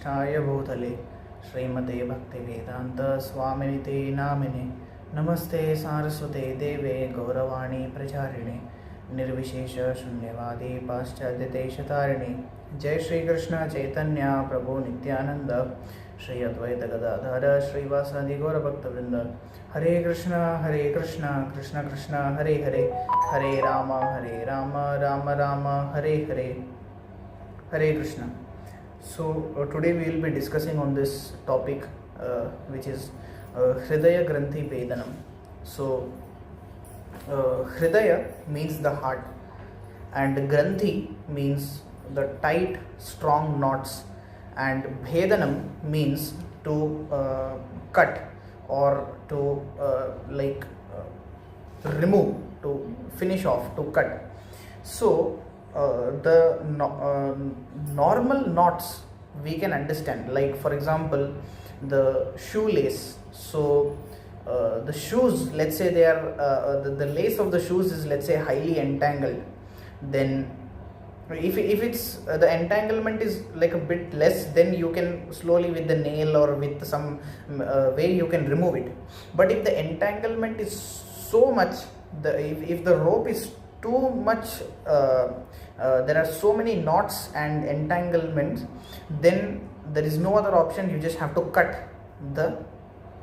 ाय भूतले श्रीमते भक्तिवेदांत स्वामिनिते नामिने नमस्ते सारस्वते देवे गौरवाणी प्रचारिणे निर्विशेष शून्यवादी पाश्चात्यदेशतारिणे जय श्री कृष्ण चैतन्य प्रभु नित्यानंद श्री अद्वैत गदाधर श्रीवासादि गौरभक्तवृंद हरे Krishna Krishna Krishna Hare Hare Hare Ram Ram Ram Hare Hare Hare Krishna. So today we will be discussing on this topic which is Hrdaya Granthi Bhedanam. So Hrdaya means the heart and Granthi means the tight strong knots, and Bhedanam means to cut or to remove, to finish off, to cut. So normal knots we can understand, like for example the shoelace. So the shoes, let's say they are the lace of the shoes is, let's say, highly entangled. Then if it's the entanglement is like a bit less, then you can slowly with the nail or with some way you can remove it. But if the entanglement is so much, if the rope is too much, there are so many knots and entanglements, then there is no other option, you just have to cut the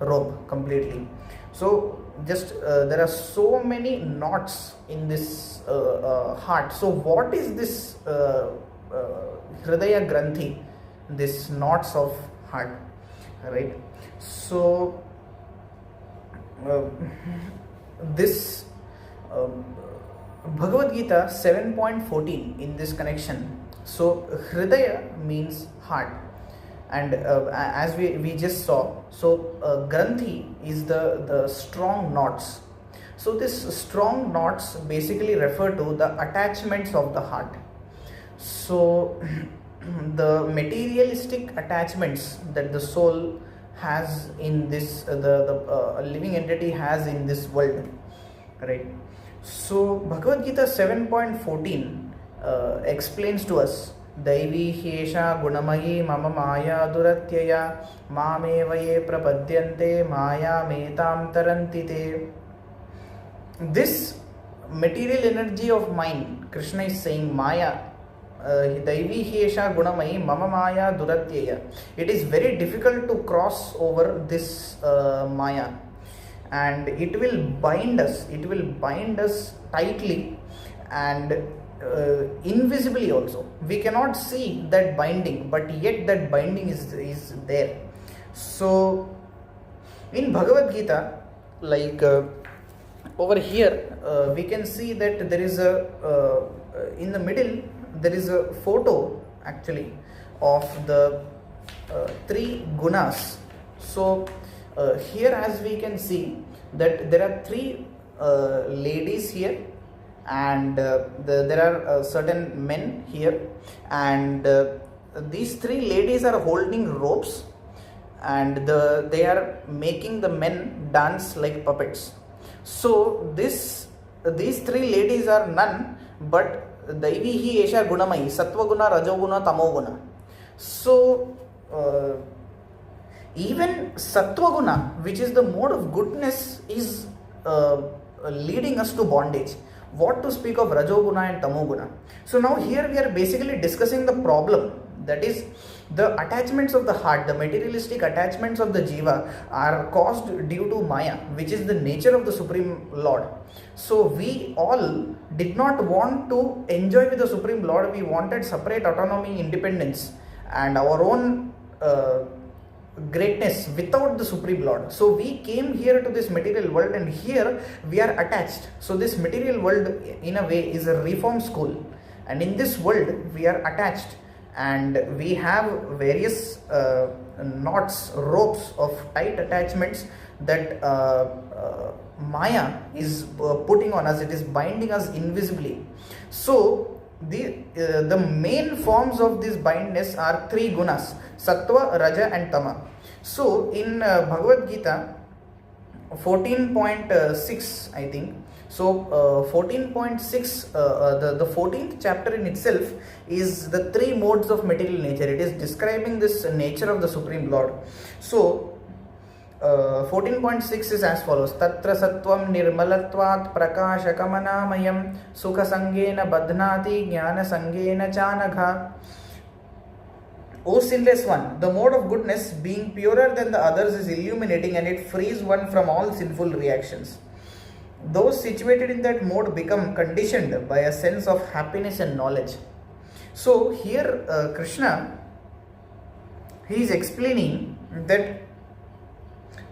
rope completely. So just there are so many knots in this heart. So what is this Hrdaya Granthi, this knots of heart, right? So this Bhagavad Gita 7.14 in this connection. So Hrdaya means heart, and as we just saw, so Granthi is the strong knots. So this strong knots basically refer to the attachments of the heart. So the materialistic attachments that the soul has in this, the living entity has in this world, right? So Bhagavad Gita 7.14 explains to us, Daivi Hesha Gunamayi Mama Maya Duratyaya Mamevaye Prapadyante Maya Metam Tarantite. This material energy of mind, Krishna is saying, Maya, Daivi Hesha Gunamayi Mama Maya Duratyaya. It is very difficult to cross over this Maya, and it will bind us tightly and invisibly also. We cannot see that binding, but yet that binding is there. So in Bhagavad Gita, like over here, we can see that there is a in the middle there is a photo actually of the three gunas. So here, as we can see, that there are three ladies here, and there are certain men here, and these three ladies are holding ropes, and they are making the men dance like puppets. So these three ladies are none but Daivihi Esha Gunamai, Sattva Guna, Rajoguna, Tamoguna. So even Sattva Guna, which is the mode of goodness, is leading us to bondage. What to speak of Rajoguna and Tamoguna? So now here we are basically discussing the problem, that is the attachments of the heart, the materialistic attachments of the jiva are caused due to Maya, which is the nature of the Supreme Lord. So we all did not want to enjoy with the Supreme Lord. We wanted separate autonomy, independence, and our own greatness without the Supreme Lord. So we came here to this material world, and here we are attached. So this material world in a way is a reform school, and in this world we are attached, and we have various knots, ropes of tight attachments that Maya is putting on us. It is binding us invisibly. So the main forms of this bindness are three gunas: Sattva, Raja and Tama. So in Bhagavad Gita 14.6, I think, So 14.6, the 14th chapter in itself is the three modes of material nature. It is describing this nature of the Supreme Lord. So 14.6 is as follows: Tatra sattvam nirmalatvat prakashakamanayam sukha sangena badhnati jnana sangena chanagha. O sinless one, the mode of goodness, being purer than the others, is illuminating, and it frees one from all sinful reactions. Those situated in that mode become conditioned by a sense of happiness and knowledge. So here Krishna, he is explaining that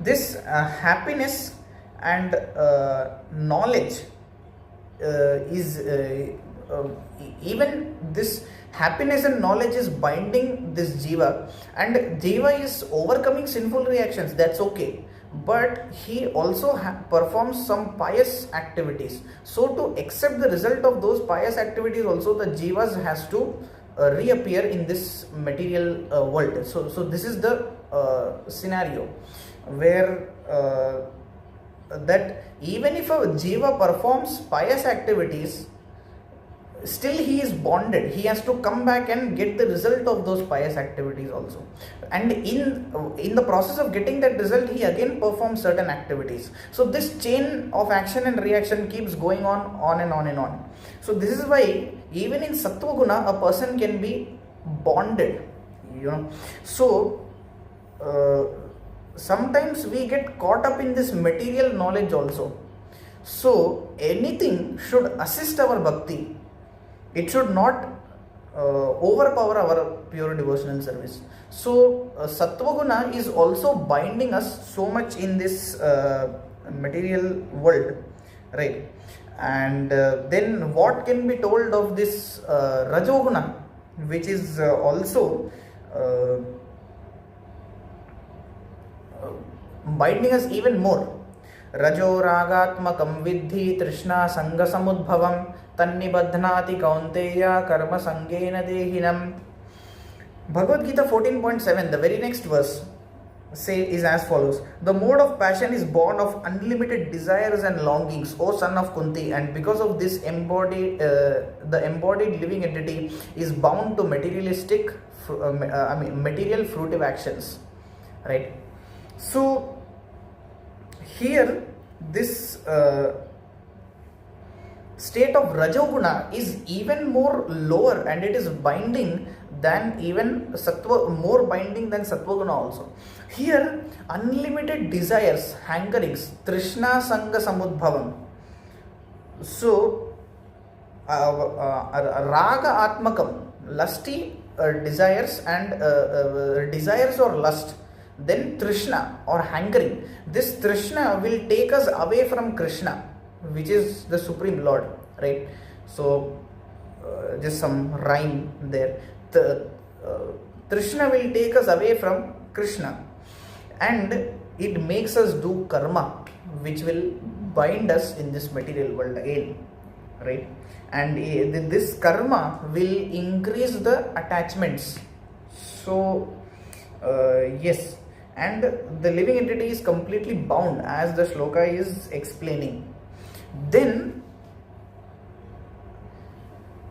this happiness and knowledge is even this happiness and knowledge is binding this jiva, and jiva is overcoming sinful reactions. That's okay, but he also performs some pious activities. So to accept the result of those pious activities, also the jivas has to reappear in this material world. So this is the scenario where that even if a jiva performs pious activities, still he is bonded. He has to come back and get the result of those pious activities also, and in the process of getting that result, he again performs certain activities. So this chain of action and reaction keeps going on and on and on. So this is why even in sattva guna a person can be bonded, so sometimes we get caught up in this material knowledge also. So anything should assist our bhakti. It should not overpower our pure devotional service. So sattva guna is also binding us so much in this material world, right? And then what can be told of this rajoguna, which is also binding us even more. Rajo ragatmakam vidhi trishna sanga samudbhavam tannibadhnati kaunteya karma sangena dehinam. Bhagavad Gita 14.7, the very next verse is as follows: the mode of passion is born of unlimited desires and longings, O son of Kunti, and because of this the embodied living entity is bound to material fruitive actions, right? So here this state of rajoguna is even more lower, and it is binding than even sattva, more binding than sattva guna also. Here unlimited desires, hankerings, trishna sanga samudbhavam. So raga atmakam, lusty desires and desires or lust. Then trishna or hankering. This trishna will take us away from Krishna, which is the Supreme Lord, right? So just some rhyme there. The trishna will take us away from Krishna, and it makes us do karma, which will bind us in this material world again, right? And this karma will increase the attachments. So yes, and the living entity is completely bound, as the shloka is explaining. Then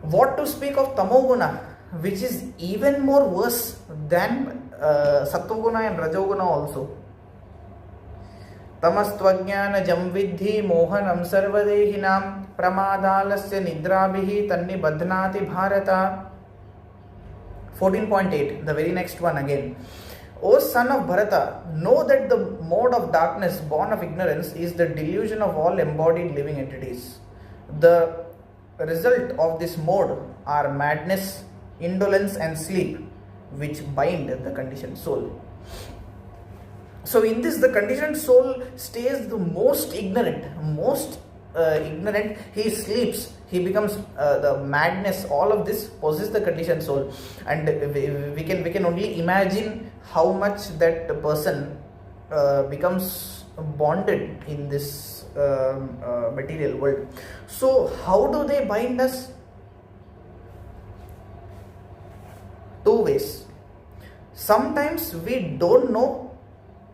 what to speak of tamoguna, which is even more worse than sattva and rajoguna also. Tamastvajnana jamvidhi mohanam sarvadehinam pramadalasya nidrabhihi tanni badhnati bharata. 14.8, the very next one again. O son of Bharata, know that the mode of darkness born of ignorance is the delusion of all embodied living entities. The result of this mode are madness, indolence and sleep, which bind the conditioned soul. So in this, the conditioned soul stays the most ignorant, he sleeps, he becomes the madness, all of this possesses the conditioned soul, and we can only imagine how much that person becomes bonded in this material world. So how do they bind us? Two ways. Sometimes we don't know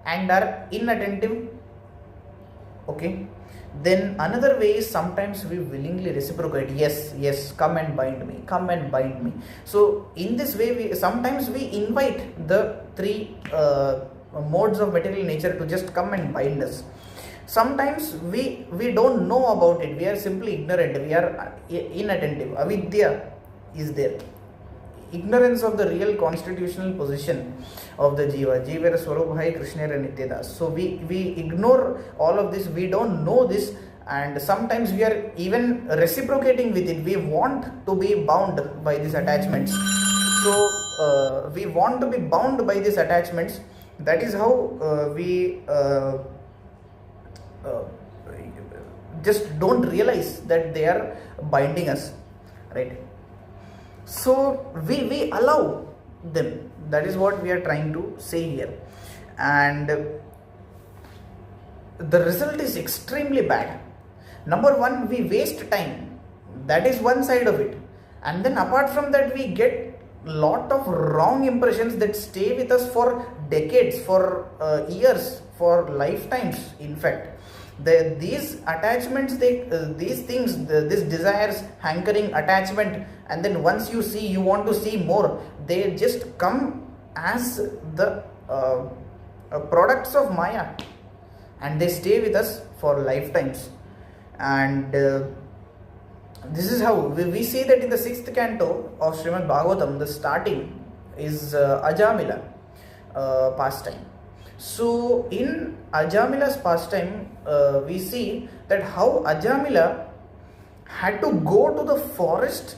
and are inattentive, okay, Then another way is sometimes we willingly reciprocate. Yes, come and bind me, come and bind me. So in this way, sometimes we invite the three modes of material nature to just come and bind us. Sometimes we don't know about it. We are simply ignorant. We are inattentive. Avidya is there. Ignorance of the real constitutional position of the jiva. Jivera Swarubhai Krishnera Nityadas. So we ignore all of this. We don't know this, and sometimes we are even reciprocating with it. We want to be bound by these attachments. So we want to be bound by these attachments. That is how we just don't realize that they are binding us, right? So we allow them. That is what we are trying to say here, and the result is extremely bad. Number one, we waste time. That is one side of it, and then apart from that, we get lot of wrong impressions that stay with us for decades, for years, for lifetimes. In fact, these attachments, these things, these desires, hankering, attachment, and then once you see, you want to see more. They just come as the products of Maya, and they stay with us for lifetimes. And this is how we see that in the 6th canto of Srimad Bhagavatam, the starting is Ajamila pastime. So in Ajamila's pastime, we see that how Ajamila had to go to the forest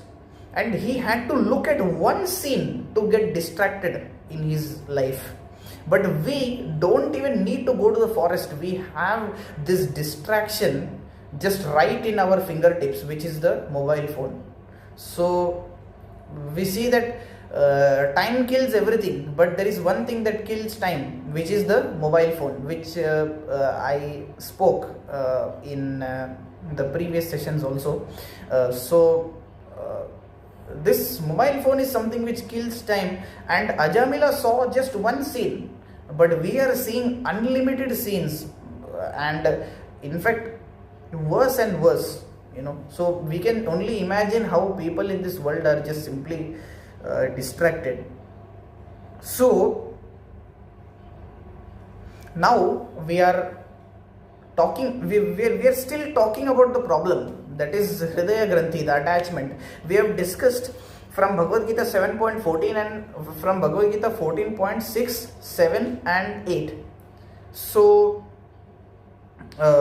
and he had to look at one scene to get distracted in his life. But we don't even need to go to the forest. We have this distraction just right in our fingertips, which is the mobile phone. So we see that time kills everything, but there is one thing that kills time, which is the mobile phone, which I spoke in the previous sessions also. This mobile phone is something which kills time, and Ajamila saw just one scene, but we are seeing unlimited scenes, and in fact worse and worse, so we can only imagine how people in this world are just simply distracted. So now we are talking, we are still talking about the problem, that is Hrdaya Granthi, the attachment. We have discussed from Bhagavad Gita 7.14 and from Bhagavad Gita 14.6, 7 and 8. So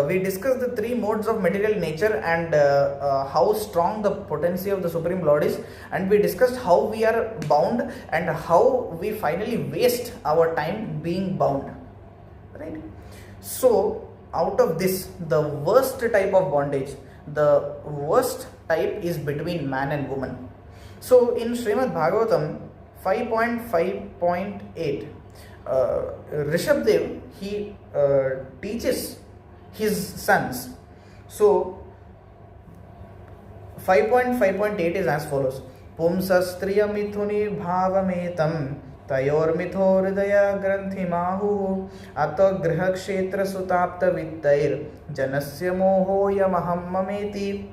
we discussed the three modes of material nature and how strong the potency of the Supreme Lord is, and we discussed how we are bound and how we finally waste our time being bound, right? So out of this, the worst type of bondage, the worst type is between man and woman. So in Srimad Bhagavatam 5.5.8, Rishabdev, he teaches his sons. So 5.5.8 is as follows: Pumsastriya mithuni bhavametam tayormitho hridaya granthi mahu ato griha kshetra sutapta vittair janasya moho yamaham mameti.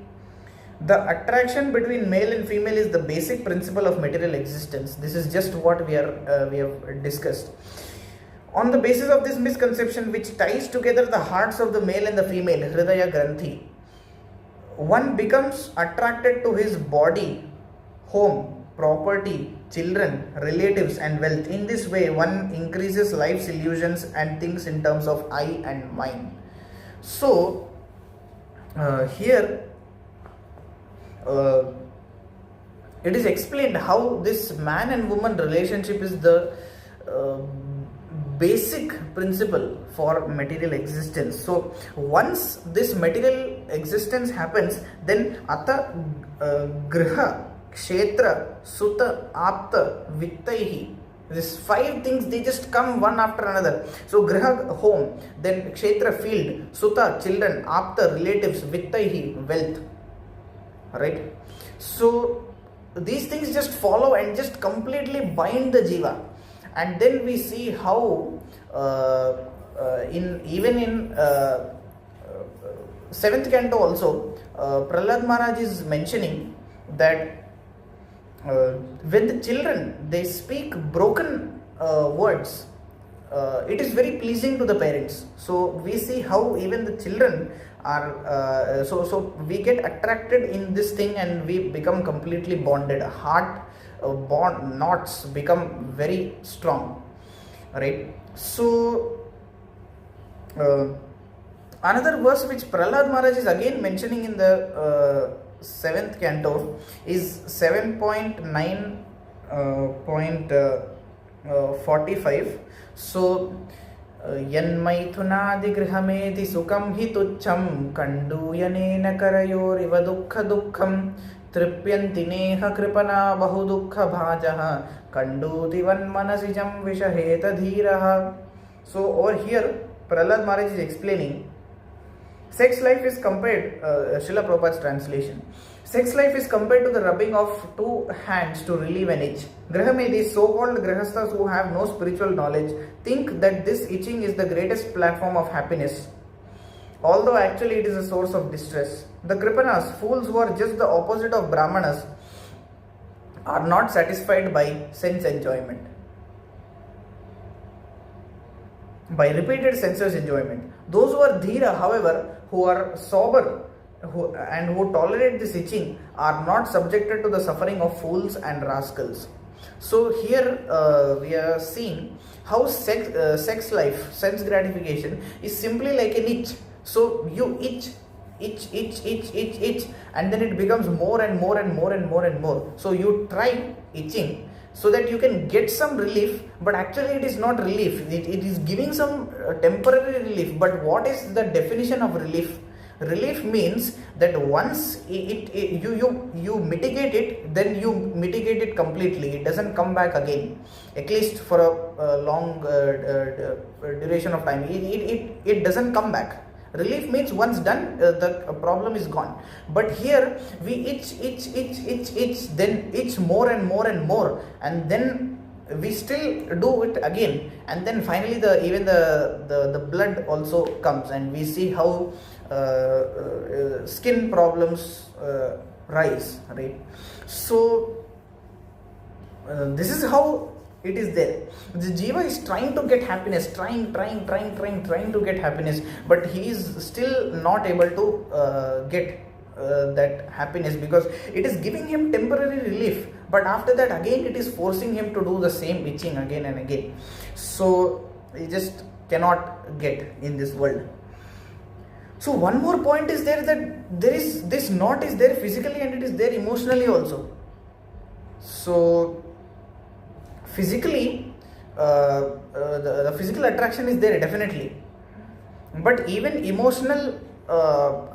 The attraction between male and female is the basic principle of material existence. This is just what we have discussed. On the basis of this misconception, which ties together the hearts of the male and the female, Hrdaya Granthi, one becomes attracted to his body, home, property, children, relatives and wealth. In this way, one increases life's illusions and thinks in terms of I and mine. So, here it is explained how this man and woman relationship is the basic principle for material existence. So once this material existence happens, then Ata Griha, Kshetra, Sutta, Apta, Vittaihi, these 5 things, they just come one after another. So Griha, home, then Kshetra, field, Sutta, children, Apta, relatives, Vittaihi, wealth, right? So these things just follow and just completely bind the jiva. And then we see how even in 7th canto also, Prahlad Maharaj is mentioning that when the children they speak broken words, it is very pleasing to the parents. So we see how even the children are so we get attracted in this thing and we become completely bonded. Heart bond knots become very strong, right? So another verse which Prahlad Maharaj is again mentioning in the 7th canto is 7.9.45. So यन्मैथुनादिगृहमेधि सुखं हि तुच्छं कण्डूयनेन करयोरिव दुःखं तृप्यन्ति नेह कृपणा बहुदुःखभाजः कण्डूतिवन्मनसिजं विषहेत धीरः. So over here Prahlad Maharaj is explaining sex life is compared, Srila Prabhupada's translation. Sex life is compared to the rubbing of two hands to relieve an itch. Grahamedis, so-called grahasthas who have no spiritual knowledge, think that this itching is the greatest platform of happiness, although actually it is a source of distress. The Kripanas, fools who are just the opposite of Brahmanas, are not satisfied by sense enjoyment, by repeated sensuous enjoyment. Those who are dhira, however, who are sober who tolerate this itching, are not subjected to the suffering of fools and rascals. So here we are seeing how sex life, sense gratification is simply like an itch. So you itch, and then it becomes more and more and more and more and more. So you try itching so that you can get some relief, but actually it is not relief. It is giving some temporary relief. But what is the definition of relief? Relief means that once you mitigate it, then you mitigate it completely. It doesn't come back again, at least for a long duration of time. It doesn't come back. Relief means once done, the problem is gone. But here we itch, then itch more and more and more, and then we still do it again, and then finally the blood also comes, and we see how skin problems rise, right? So this is how it is there. The jiva is trying to get happiness, trying to get happiness, but he is still not able to get that happiness, because it is giving him temporary relief, but after that again it is forcing him to do the same itching again and again. So he just cannot get in this world. So one more point is there, that there is this knot is there physically and it is there emotionally also. So physically the physical attraction is there definitely, but even emotional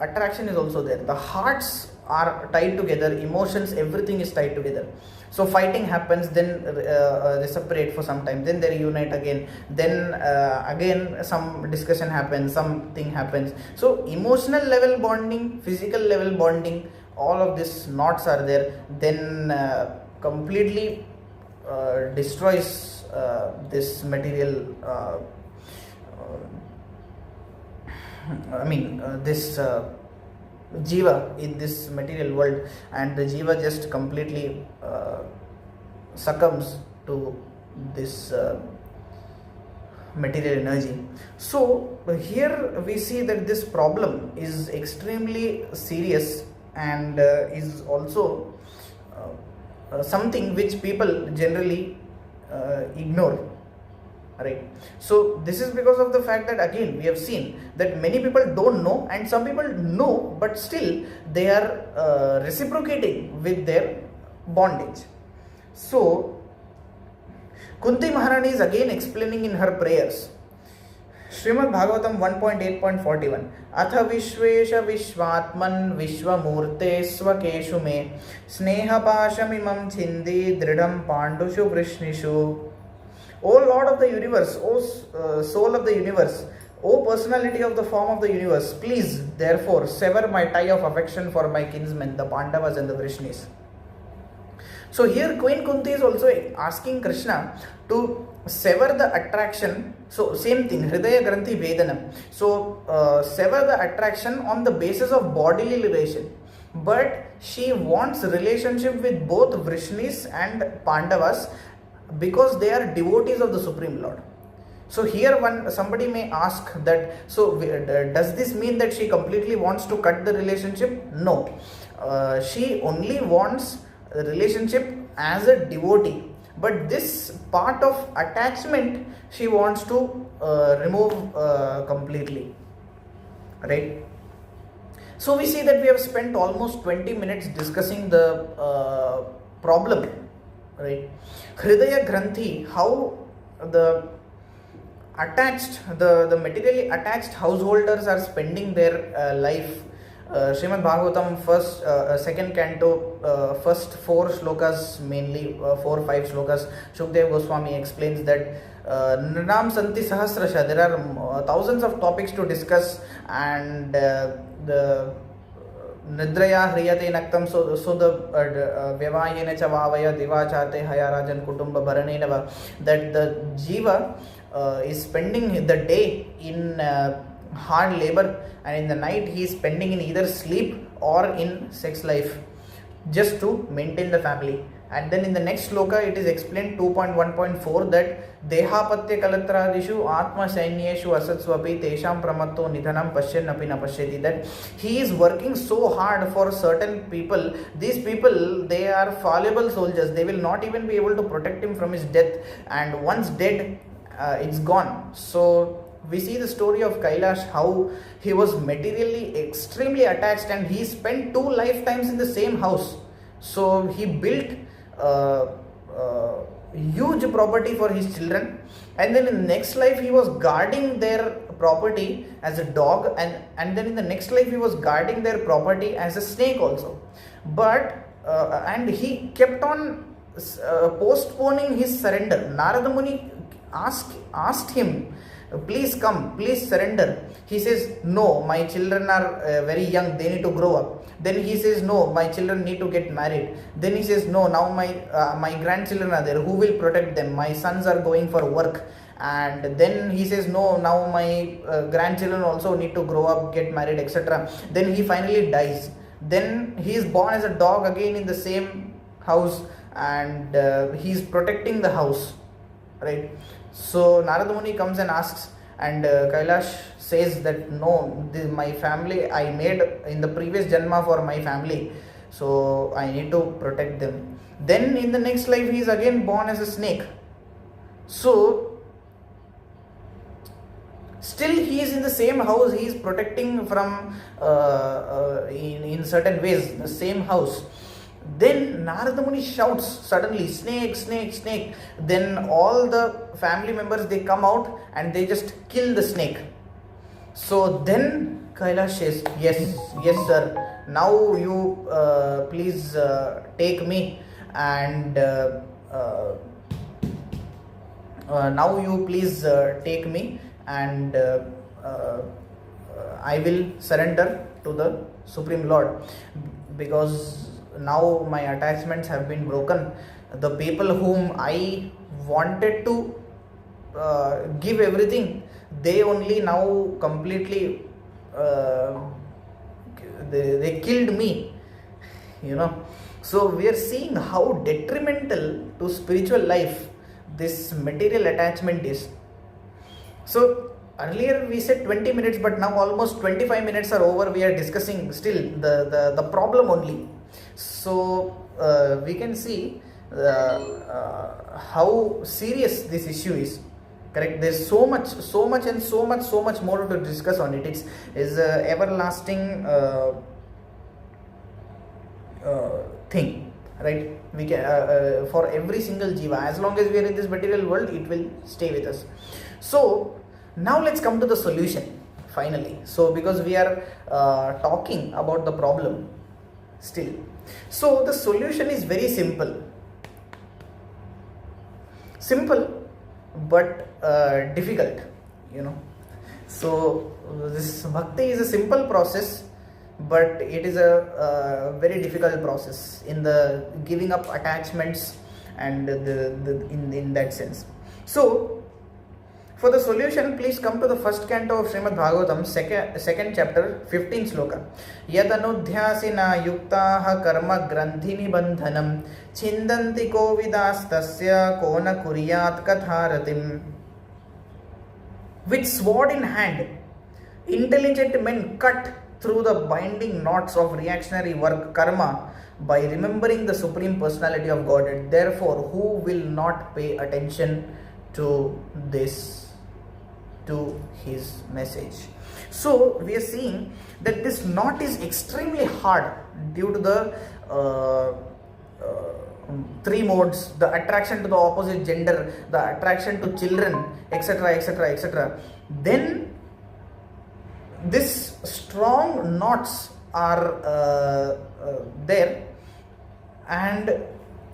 attraction is also there. The hearts are tied together, emotions, everything is tied together. So fighting happens, then they separate for some time, then they reunite again, then again some discussion happens, something happens. So emotional level bonding, physical level bonding, all of these knots are there, then completely destroys this material this jiva in this material world, and the jiva just completely succumbs to this material energy. So here we see that this problem is extremely serious and is also something which people generally ignore, right? So this is because of the fact that again we have seen that many people don't know, and some people know but still they are reciprocating with their bondage. So Kunti Maharani is again explaining in her prayers. Srimad Bhagavatam 1.8.41 Atha Vishvesha Vishvatman Vishwamurte Swakeshu Me Sneha Pashamimam Chindi Dridam Pandushu Vrishnishu. O Lord of the universe, O soul of the universe, O personality of the form of the universe, please therefore sever my tie of affection for my kinsmen, the Pandavas and the Vrishnis. So here Queen Kunti is also asking Krishna to sever the attraction. So same thing, Hrdaya Granthi Bhedanam. So sever the attraction on the basis of bodily relation. But she wants relationship with both Vrishnis and Pandavas because they are devotees of the Supreme Lord. So here somebody may ask that, so does this mean that she completely wants to cut the relationship? No. She only wants a relationship as a devotee, but this part of attachment she wants to remove completely, right? So we see that we have spent almost 20 minutes discussing the problem, right? Hrdaya Granthi, how the materially attached householders are spending their life. Srimad Bhagavatam second canto, first 4 shlokas, mainly 4-5 shlokas, Shukdev Goswami explains that Nrinam Santi Sahasrasha, there are thousands of topics to discuss, and the Nidraya Hriyate Naktam, so the Vyavayena Chavavaya Divachate Hayarajan Kutumba Bharanenava, that the Jiva is spending the day in hard labor, and in the night he is spending in either sleep or in sex life just to maintain the family. And then in the next sloka it is explained 2.1.4 that Dehapatya Kalatradishu Atma Sainyeshu Asatswapi Tesham Pramatto Nidhanam Pashyan Api Na Pashyati, that he is working so hard for certain people. These people, they are fallible soldiers, they will not even be able to protect him from his death, and once dead, it's gone. So we see the story of Kailash, how he was materially extremely attached, and he spent 2 lifetimes in the same house. So he built huge property for his children, and then in the next life he was guarding their property as a dog, and then in the next life he was guarding their property as a snake also. But and he kept on postponing his surrender. Narada Muni asked him, please come, please surrender. He says, no, my children are very young, they need to grow up. Then he says, no, my children need to get married. Then he says, no, now my grandchildren are there, who will protect them? My sons are going for work. And then he says, no, now my grandchildren also need to grow up, get married, etc. Then he finally dies. Then he is born as a dog again in the same house, and he is protecting the house, right? So Narada Muni comes and asks, and Kailash says that no, my family, I made in the previous Janma for my family, so I need to protect them. Then in the next life he is again born as a snake. So still he is in the same house, he is protecting from in certain ways, the same house. Then Narada Muni shouts suddenly, snake, snake, snake. Then all the family members, they come out and they just kill the snake. So then Kailash says, yes sir, now you please take me, and now you please take me, and I will surrender to the Supreme Lord, because now my attachments have been broken. The people whom I wanted to give everything, they only now completely they killed me, So we are seeing how detrimental to spiritual life this material attachment is. So earlier we said 20 minutes, but now almost 25 minutes are over. We are discussing still the problem only. So we can see how serious this issue is. Correct? There's so much more to discuss on it. It's a everlasting thing, right? We can for every single jiva, as long as we are in this material world, it will stay with us. So now let's come to the solution finally. So because we are talking about the problem still, so the solution is very simple but difficult, So this bhakti is a simple process, but it is a very difficult process in the giving up attachments and in that sense. So, for the solution, please come to the first canto of Srimad Bhagavatam, second chapter, 15th sloka. Yadanudhyasina yuktaha karma granthi nibandhanam chindanti kovidastasya kona kuryat katharatim. With sword in hand, intelligent men cut through the binding knots of reactionary work karma by remembering the Supreme Personality of Godhead. Therefore, who will not pay attention to this, to his message? So we are seeing that this knot is extremely hard due to the three modes: the attraction to the opposite gender, the attraction to children, etc., etc., etc. Then these strong knots are there, and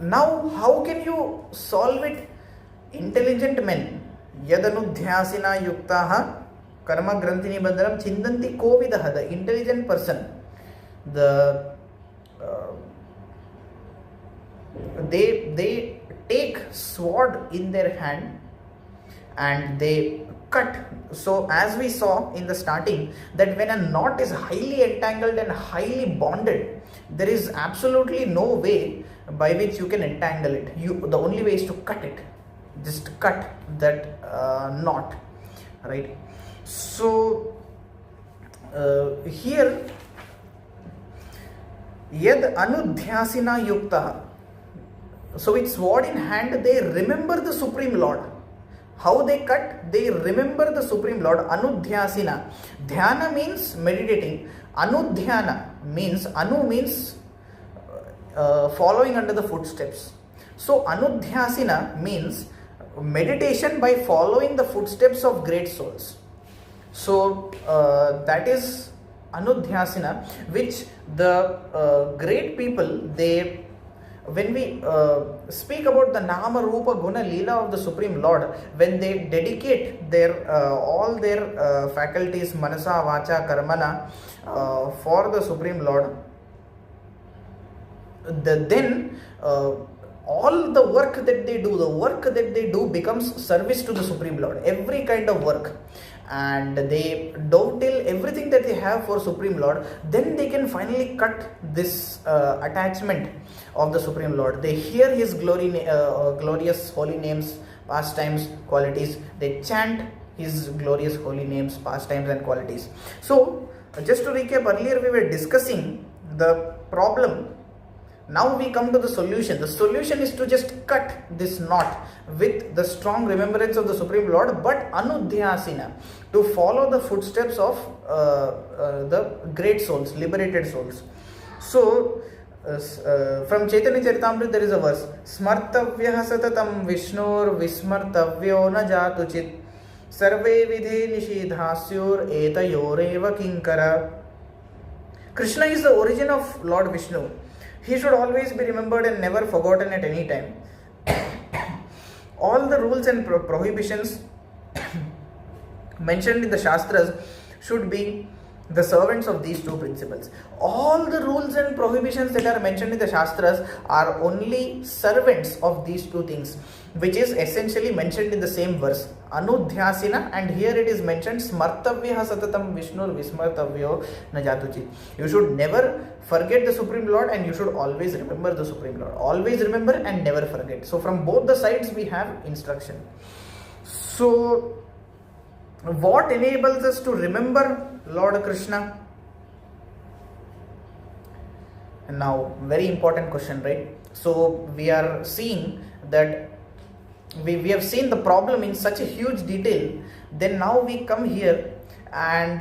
now how can you solve it? Intelligent men, yadanudhyasina yuktaha karma granthi nibandhanam chindanti kovidaha, the intelligent person, they take sword in their hand and they cut. So as we saw in the starting, that when a knot is highly entangled and highly bonded, there is absolutely no way by which you can entangle it. The only way is to cut it. Just cut that knot, right? So here, yad anudhyasina yukta. So with sword in hand, they remember the Supreme Lord. How they cut? They remember the Supreme Lord. Anudhyasina. Dhyana means meditating. Anudhyana means, anu means following under the footsteps. So anudhyasina means meditation by following the footsteps of great souls. So that is anudhyasina, which the great people, they, when we speak about the Nama Rupa Guna Leela of the Supreme Lord, when they dedicate their all their faculties, Manasa, Vacha, Karmana, for the Supreme Lord, then all the work that they do becomes service to the Supreme Lord. Every kind of work, and they dovetail everything that they have for Supreme Lord. Then they can finally cut this attachment of the Supreme Lord. They hear his glorious holy names, pastimes, qualities. They chant his glorious holy names, pastimes and qualities. So just to recap, earlier we were discussing the problem. Now we come to the solution. The solution is to just cut this knot with the strong remembrance of the Supreme Lord, but anudhyasina, to follow the footsteps of the great souls, liberated souls. So from Chaitanya Charitamrita there is a verse: Smartavyah satatam Vishnur vismartavyo na jatuchit sarve vidhe nishidhasyur etayoreva kinkara. Krishna is the origin of Lord Vishnu. He should always be remembered and never forgotten at any time. All the rules and prohibitions mentioned in the Shastras should be the servants of these two principles. All the rules and prohibitions that are mentioned in the Shastras are only servants of these two things, which is essentially mentioned in the same verse, Anudhyasina, and here it is mentioned Smartavya Satatam Vishnur Vismartavyo Najatuchit. You should never forget the Supreme Lord, and you should always remember the Supreme Lord. Always remember and never forget. So from both the sides we have instruction. So what enables us to remember Lord Krishna? And now, very important question, right? So we are seeing that we have seen the problem in such a huge detail. Then now we come here and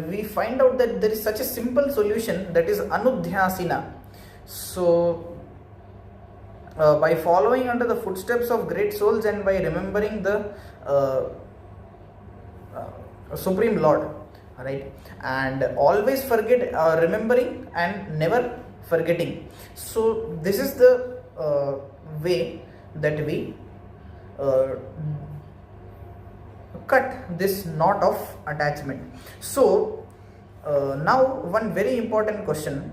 we find out that there is such a simple solution, that is anudhyasina. So by following under the footsteps of great souls and by remembering the Supreme Lord, right, and always remembering and never forgetting. So this is the way that we cut this knot of attachment. So now one very important question: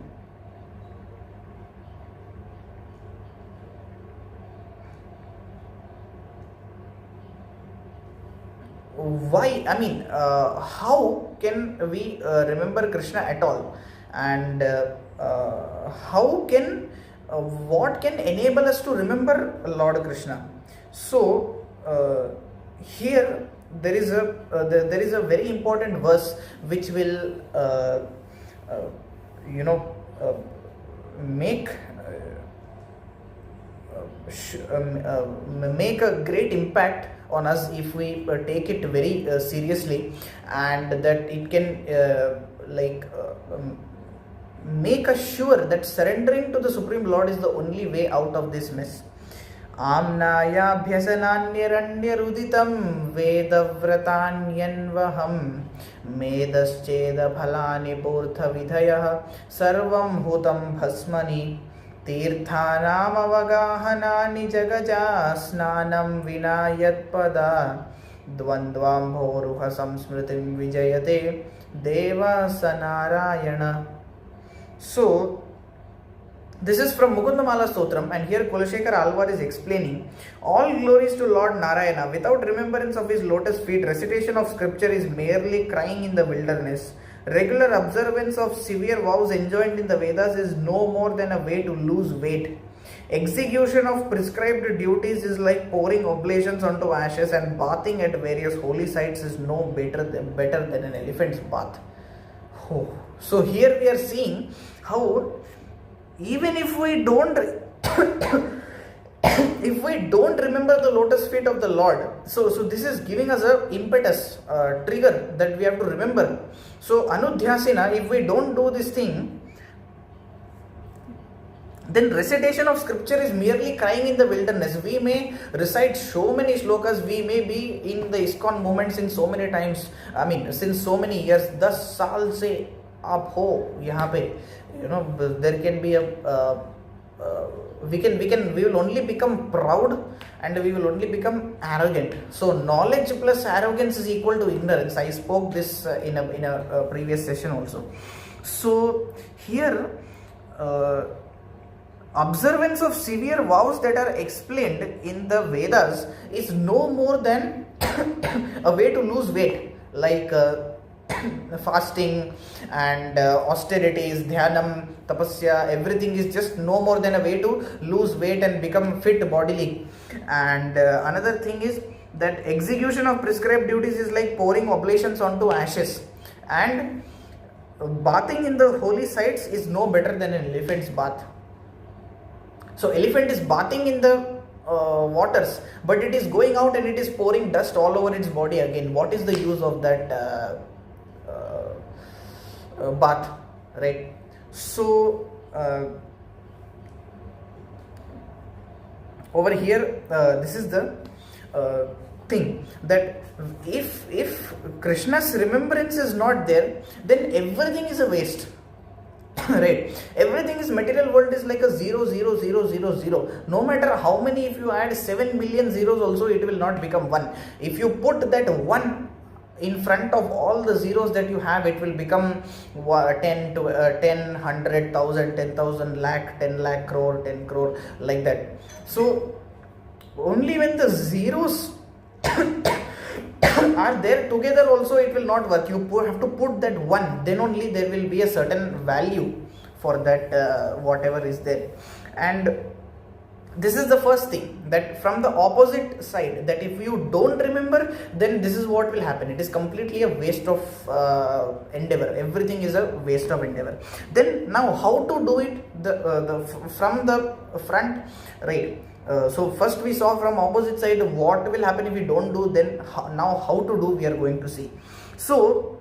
why, I mean, how can we remember Krishna at all? And how can, what can enable us to remember Lord Krishna? So, here there is a very important verse which will make make a great impact on us if we take it very seriously, and that it can make us sure that surrendering to the Supreme Lord is the only way out of this mess. Amnayabhyasananyaranyarudhitam vedavrataanyanvaham medaschedaphalani purtha vidhayah sarvam hutam bhasmani ತೀರ್ಥಾನಾಂ ಅವಗಾಹನಾನಿ ಜಗಜಾ ಸ್ನಾನಂ ವಿನಾ ಯತ್ಪದ ದ್ವಂದ್ವಾಂಭೋರುಹ ಸಂಸ್ಮೃತಿಂ ವಿಜಯತೆ ದೇವ ಸನಾರಾಯಣ. So this is from Mukundamala Stotram, and here Kulashekar Alvar is explaining, all glories to Lord Narayana. Without remembrance of his lotus feet, recitation of scripture is merely crying in the wilderness. Regular observance of severe vows enjoined in the Vedas is no more than a way to lose weight. Execution of prescribed duties is like pouring oblations onto ashes, and bathing at various holy sites is no better than an elephant's bath. Oh. So here we are seeing how even if we don't if we don't remember the lotus feet of the Lord, so this is giving us a impetus, trigger that we have to remember. So anudhyasina, if we don't do this thing, then recitation of scripture is merely crying in the wilderness. We may recite so many shlokas, we may be in the ISKCON movements in so many times, I mean since so many years, 10 saal se aap ho yahan pe, there can be a we will only become proud, and we will only become arrogant. So knowledge plus arrogance is equal to ignorance. I spoke this in a previous session also. So here observance of severe vows that are explained in the Vedas is no more than a way to lose weight, like fasting and austerities, dhyanam, tapasya, everything is just no more than a way to lose weight and become fit bodily. And another thing is that execution of prescribed duties is like pouring oblations onto ashes, and bathing in the holy sites is no better than an elephant's bath. So elephant is bathing in the waters, but it is going out and it is pouring dust all over its body again. What is the use of that bath, right? So over here this is the thing, that if Krishna's remembrance is not there, then everything is a waste. Right, everything is, material world is like a 0 0 0 0 0. No matter how many, if you add 7 million zeros also, it will not become 1. If you put that 1 in front of all the zeros that you have, it will become 10 to 10, 100, 1000, 10,000, lakh, 10 lakh, crore, 10 crore, like that. So only when the zeros are there together also, it will not work. You have to put that 1, then only there will be a certain value for that whatever is there. And this is the first thing, that from the opposite side, that if you don't remember, then this is what will happen. It is completely a waste of endeavor. Everything is a waste of endeavor. Then now how to do it from the front, right? So first we saw from opposite side what will happen if we don't do, then now how to do we are going to see. So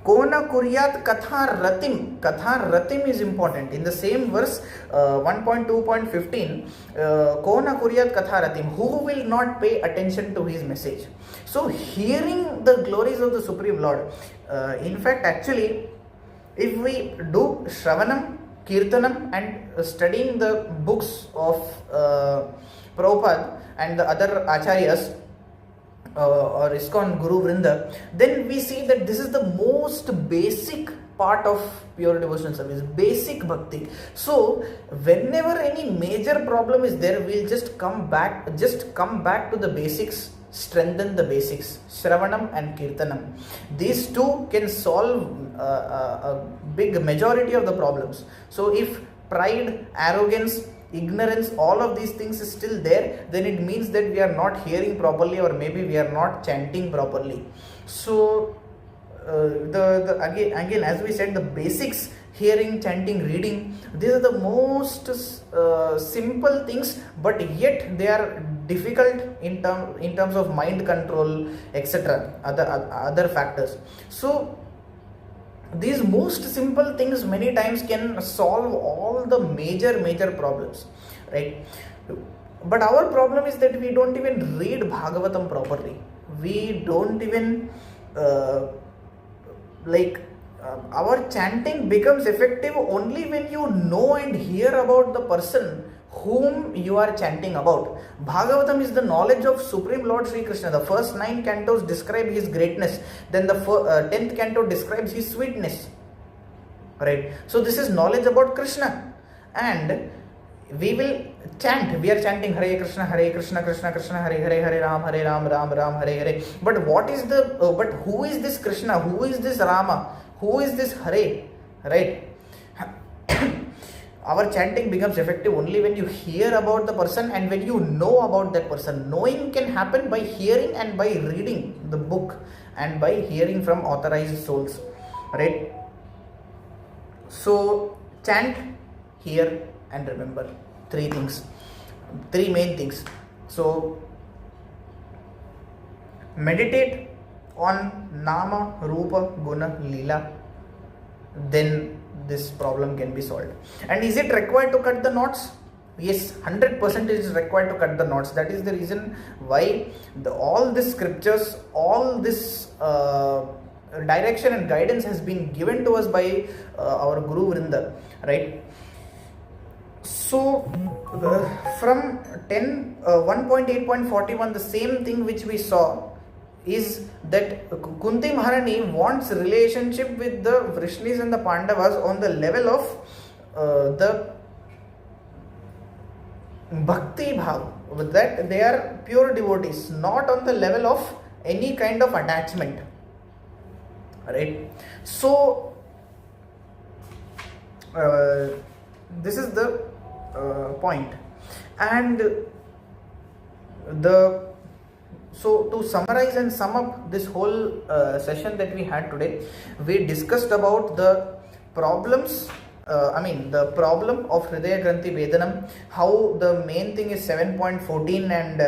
Kona Kuryat Katha Ratim. Katha Ratim is important. In the same verse 1.2.15, Kona Kuryat Katha Ratim. Who will not pay attention to his message? So hearing the glories of the Supreme Lord, in fact actually if we do Shravanam, Kirtanam and studying the books of Prabhupada and the other Acharyas or ISKCON Guru Vrinda, then we see that this is the most basic part of pure devotional service, basic bhakti. So whenever any major problem is there, we'll just come back to the basics strengthen the basics, Shravanam and Kirtanam. These two can solve a big majority of the problems. So if pride, arrogance, ignorance, all of these things is still there, then it means that we are not hearing properly, or maybe we are not chanting properly. So again as we said, the basics, hearing, chanting, reading, these are the most simple things, but yet they are difficult in terms of mind control, etc., other factors. So these most simple things many times can solve all the major problems, right? But our problem is that we don't even read Bhagavatam properly. We don't even our chanting becomes effective only when you know and hear about the person whom you are chanting about. Bhagavatam is the knowledge of Supreme Lord Sri Krishna. The first 9 cantos describe his greatness, then the 10th canto describes his sweetness, right? So this is knowledge about Krishna, and we will chant. We are chanting Hare Krishna Krishna Krishna Hare Hare, Hare Ram Ram Ram Hare Hare. But what is the but who is this Krishna, who is this Rama, who is this Hare, right? Our chanting becomes effective only when you hear about the person and when you know about that person. Knowing can happen by hearing and by reading the book and by hearing from authorized souls, right? So chant, hear and remember. 3 things, 3 main things. So meditate on Nama, Rupa, Guna, Leela, then this problem can be solved. And is it required to cut the knots? Yes, 100% it is required to cut the knots. That is the reason why all these scriptures, all this direction and guidance has been given to us by our Guru Vrinda, right? So from 1.8.41, the same thing which we saw is that Kunti Maharani wants relationship with the Vrishnis and the Pandavas on the level of the Bhakti Bhav, that they are pure devotees, not on the level of any kind of attachment, right? So this is the point. And so to summarize and sum up this whole session that we had today, we discussed about the problems, the problem of Hrdaya Granthi Bhedanam, how the main thing is 7.14 and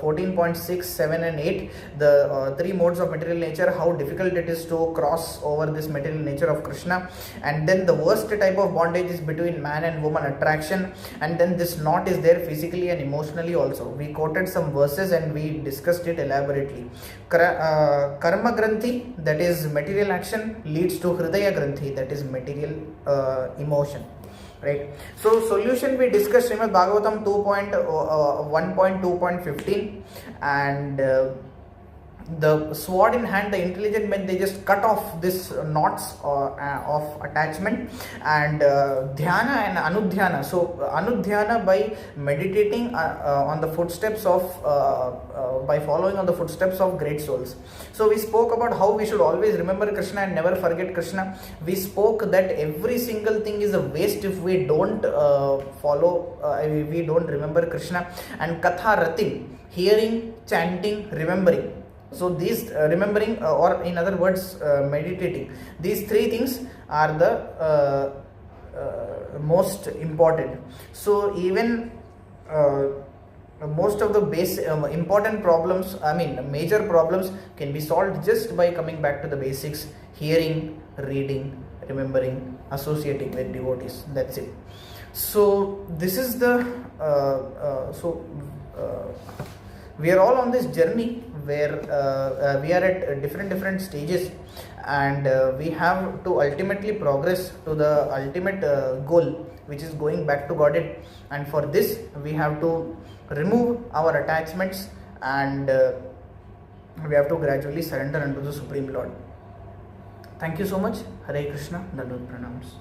14.6, 7 and 8, the 3 modes of material nature, how difficult it is to cross over this material nature of Krishna, and then the worst type of bondage is between man and woman, attraction, and then this knot is there physically and emotionally also. We quoted some verses and we discussed it elaborately. Karma Granthi, that is material action, leads to Hrdaya Granthi, that is material emotion, right? So solution, we discussed Srimad Bhagavatam 1.2.15, and the sword in hand, the intelligent men, they just cut off this knots of attachment, and dhyana and anudhyana. So anudhyana by meditating on the footsteps of by following on the footsteps of great souls. So we spoke about how we should always remember Krishna and never forget Krishna. We spoke that every single thing is a waste if we don't we don't remember Krishna. And katha ratim, hearing, chanting, remembering. So these remembering, or in other words meditating, these 3 things are the most important. So even most of the important problems, major problems, can be solved just by coming back to the basics: hearing, reading, remembering, associating with devotees. That's it. So this is the we are all on this journey where we are at different stages, and we have to ultimately progress to the ultimate goal, which is going back to Godhead. And for this we have to remove our attachments, and we have to gradually surrender unto the Supreme Lord. Thank you so much. Hare Krishna. Dandavata Pranams.